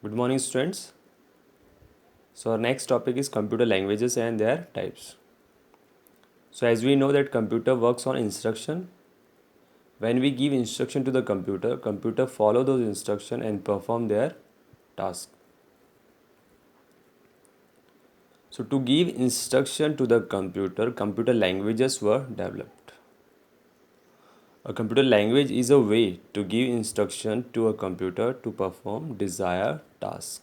Good morning, students. So our next topic is computer languages and their types. So as we know that computer works on instruction. When we give instruction to the computer follow those instruction and perform their task. So to give instruction to the computer languages were developed. A computer language is a way to give instruction to a computer to perform desired task.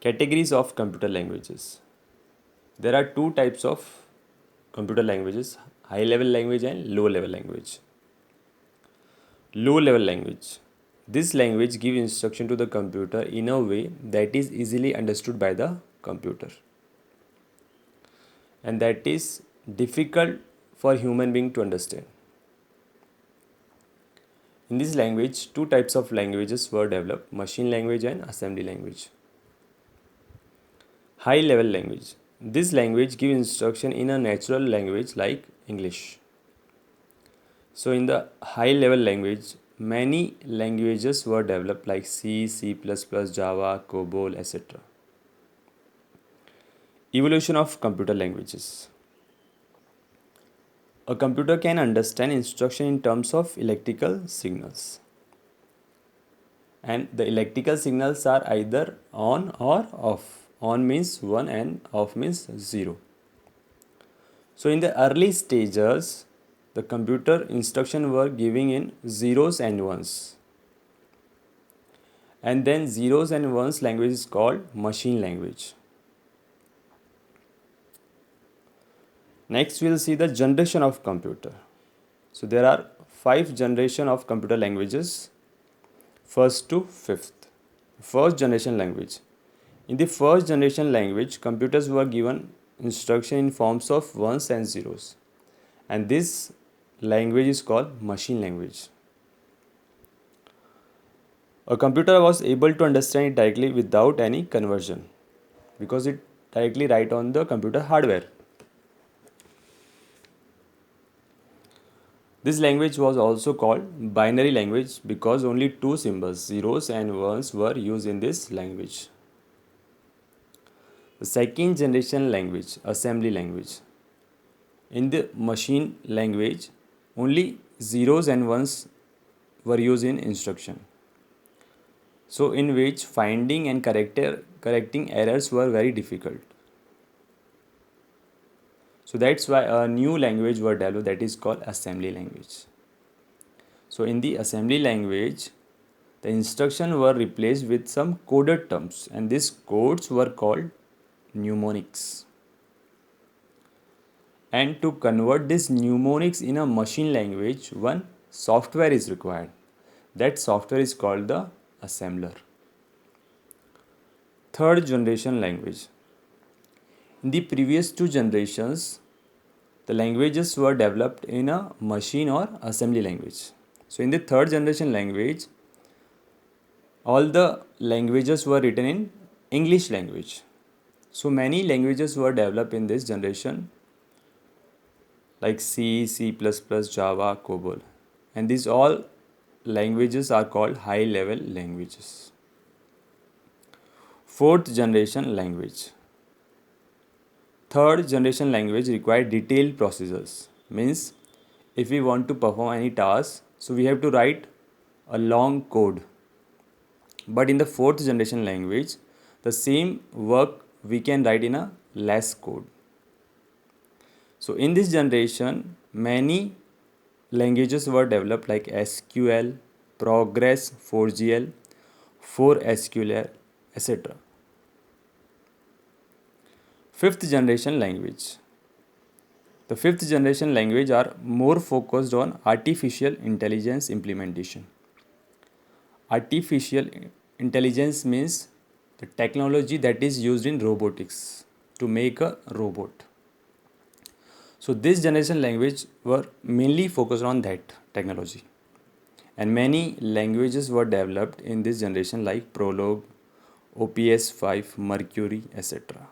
Categories of computer languages. There are two types of computer languages, high level language and low level language. Low level language. This language gives instruction to the computer in a way that is easily understood by the computer and that is difficult for human being to understand. In this language, two types of languages were developed, machine language and assembly language. High level language. This language gives instruction in a natural language like English. So in the high level language, many languages were developed like C, C++, Java, COBOL, etc. Evolution of computer languages. A computer can understand instruction in terms of electrical signals. And the electrical signals are either on or off. On means 1 and off means 0. So in the early stages, the computer instruction were giving in zeros and ones. And then zeros and ones language is called machine language. Next we'll see the generation of computer. So there are 5 generation of computer languages, first to fifth. First generation language. In the first generation language, computers were given instruction in forms of ones and zeros. And this language is called machine language. A computer was able to understand it directly without any conversion because it directly write on the computer hardware. This language was also called binary language because only two symbols, zeros and ones, were used in this language. The second generation language, assembly language. In the machine language, only zeros and ones were used in instruction. So in which finding and correcting errors were very difficult. So that's why a new language were developed that is called assembly language. So in the assembly language, the instructions were replaced with some coded terms and these codes were called mnemonics. And to convert these mnemonics in a machine language, one software is required. That software is called the assembler. Third generation language. In the previous two generations, the languages were developed in a machine or assembly language. So in the third generation language, all the languages were written in English language. So many languages were developed in this generation like C, C++, Java, COBOL. And these all languages are called high level languages. Fourth generation language. Third generation language require detailed procedures. Means if we want to perform any task, so we have to write a long code. But in the fourth generation language, the same work we can write in a less code. So in this generation, many languages were developed like SQL, Progress, 4GL, 4SQL, etc. Fifth generation language. The fifth generation language are more focused on artificial intelligence implementation. Artificial intelligence means the technology that is used in robotics to make a robot. So this generation language were mainly focused on that technology. And many languages were developed in this generation like Prolog, OPS5, Mercury, etc.